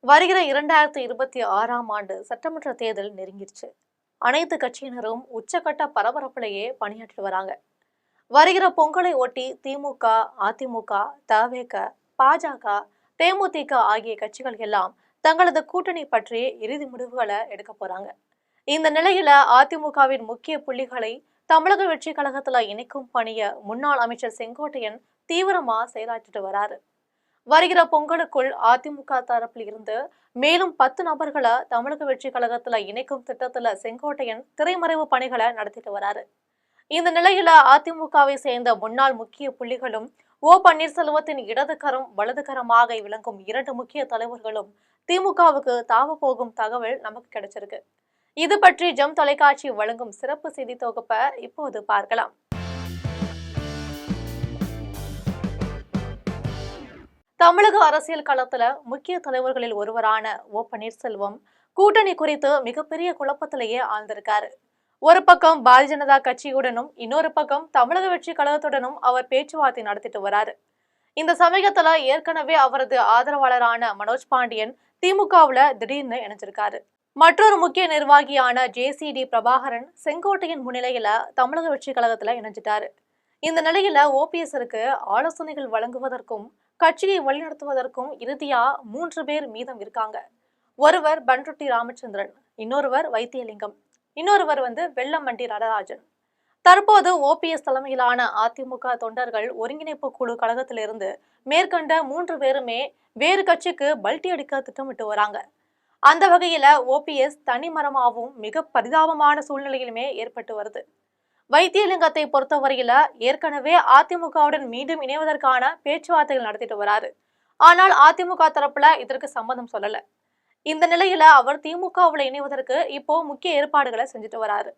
வருகிற 2026ஆம் ஆண்டு சட்டமன்ற தேர்தல் நெருங்கிருச்சு. அனைத்து கட்சியினரும் உச்சக்கட்ட பரபரப்பிலேயே பணியாற்றி வராங்க. வருகிற பொங்கலை ஒட்டி திமுக, அதிமுக, தவேக, பாஜக, தேமுதிக ஆகிய கட்சிகள் எல்லாம் தங்களது கூட்டணி பற்றி இறுதி முடிவுகளை எடுக்க போறாங்க. இந்த நிலையில அதிமுகவின் முக்கிய புள்ளிகளை தமிழக வெற்றி கழகத்துல இணைக்கும் பணியை முன்னாள் அமைச்சர் செங்கோட்டையன் தீவிரமா செயலாற்றிட்டு வராரு. வருகிற பொங்கலுக்குள் அதிமுக தரப்பில் இருந்து மேலும் 10 நபர்களை தமிழக வெற்றி கழகத்துல இணைக்கும் திட்டத்துல செங்கோட்டையன் திரைமறைவு பணிகளை நடத்திட்டு வராரு. இந்த நிலையில அதிமுகவை சேர்ந்த முன்னாள் முக்கிய புள்ளிகளும் பன்னீர்செல்வத்தின் இடதுகரம் வலதுகரமாக விளங்கும் 2 முக்கிய தலைவர்களும் திமுகவுக்கு தாவ போகும் தகவல் நமக்கு கிடைச்சிருக்கு. இது பற்றி ஜெம் தொலைக்காட்சி வழங்கும் சிறப்பு செய்தி தொகுப்பை இப்போது பார்க்கலாம். தமிழக அரசியல் களத்துல முக்கிய தலைவர்களில் ஒருவரான பன்னீர்செல்வம் கூட்டணி குறித்து மிகப்பெரிய குழப்பத்திலேயே ஆழ்ந்திருக்காரு. ஒரு பக்கம் பாரதிய ஜனதா கட்சியுடனும் இன்னொரு பக்கம் தமிழக வெற்றி கழகத்துடனும் அவர் பேச்சுவார்த்தை நடத்திட்டு வராரு. இந்த சமயத்துல ஏற்கனவே அவரது ஆதரவாளரான மனோஜ் பாண்டியன் திமுகவுல திடீர்னு இணைஞ்சிருக்காரு. மற்றொரு முக்கிய நிர்வாகியான JCD பிரபாகரன் செங்கோட்டையின் முன்னிலையில தமிழக வெற்றி கழகத்துல இணைஞ்சிட்டாரு. இந்த நிலையில OPSற்கு ஆலோசனைகள் வழங்குவதற்கும் கட்சியை வழிநடத்துவதற்கும் இறுதியா 3 பேர் மீதம் இருக்காங்க. ஒருவர் பண்ருட்டி ராமச்சந்திரன், இன்னொருவர் வைத்தியலிங்கம், இன்னொருவர் வெல்லமண்டி நடராஜன். தற்போது OPS தலைமையிலான அதிமுக தொண்டர்கள் ஒருங்கிணைப்பு குழு கழகத்திலிருந்து மேற்கண்ட 3 பேருமே வேறு கட்சிக்கு பல்டி அடிக்க திட்டமிட்டு வராங்க. அந்த வகையில OPS தனிமரமாகவும் மிக பரிதாபமான சூழ்நிலையிலுமே ஏற்பட்டு வருது. வைத்தியலிங்கத்தை பொறுத்தவரையில ஏற்கனவே அதிமுகவுடன் மீண்டும் இணைவதற்கான பேச்சுவார்த்தைகள் நடத்திட்டு வராரு. ஆனால் அதிமுக தரப்புல இதற்கு சம்மதம் சொல்லல. இந்த நிலையில அவர் திமுகவுல இணைவதற்கு இப்போ முக்கிய ஏற்பாடுகளை செஞ்சுட்டு வராரு.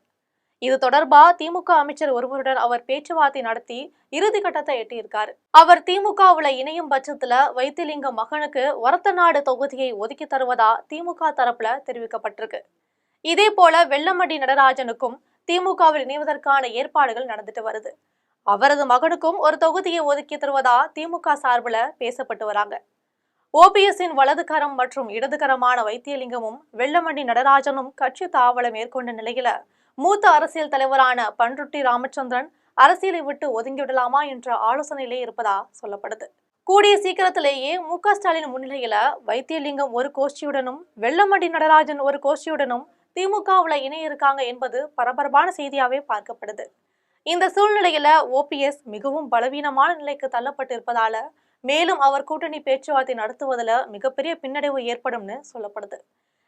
இது தொடர்பா திமுக அமைச்சர் ஒருவருடன் அவர் பேச்சுவார்த்தை நடத்தி இறுதி கட்டத்தை எட்டியிருக்காரு. அவர் திமுகவுல இணையும் பட்சத்துல வைத்தியலிங்கம் மகனுக்கு ஒரத்தநாடு தொகுதியை ஒதுக்கி தருவதா திமுக தரப்புல தெரிவிக்கப்பட்டிருக்கு. இதே போல வெல்லமண்டி நடராஜனுக்கும் திமுகவில் இணைவதற்கான ஏற்பாடுகள் நடந்துட்டு வருது. அவரது மகனுக்கும் ஒரு தொகுதியை ஒதுக்கி தருவதா திமுக சார்பில் பேசப்பட்டு வராங்க. OPSன் வலதுகரம் மற்றும் இடதுகரமான வைத்தியலிங்கமும் வெல்லமண்டி நடராஜனும் கட்சி தாவலை மேற்கொண்ட நிலையில மூத்த அரசியல் தலைவரான பண்ருட்டி ராமச்சந்திரன் அரசியலை விட்டு ஒதுங்கிவிடலாமா என்ற ஆலோசனையிலே இருப்பதா சொல்லப்படுது. கூடிய சீக்கிரத்திலேயே MK ஸ்டாலின் முன்னிலையில வைத்தியலிங்கம் ஒரு கோஷ்டியுடனும் வெல்லமண்டி நடராஜன் ஒரு கோஷ்டியுடனும் திமுகவுல இணைய இருக்காங்க என்பது பரபரப்பான செய்தியாவே பார்க்கப்படுது. இந்த சூழ்நிலையில OPS மிகவும் பலவீனமான நிலைக்கு தள்ளப்பட்டு இருப்பதால மேலும் அவர் கூட்டணி பேச்சுவார்த்தை நடத்துவதில் மிகப்பெரிய பின்னடைவு ஏற்படும்னு சொல்லப்படுது.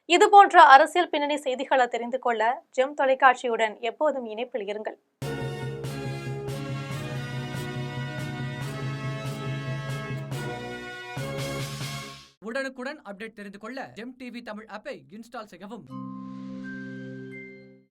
இது போன்ற அரசியல் பின்னணி செய்திகளை தெரிந்து கொள்ள ஜெம் தொலைக்காட்சியுடன் எப்போதும் இணைப்பில் இருங்கள். உடனுக்குடன் அப்டேட் தெரிந்து கொள்ள ஜெம் டிவி தமிழ் ஆப்பை இன்ஸ்டால் செய்யவும்.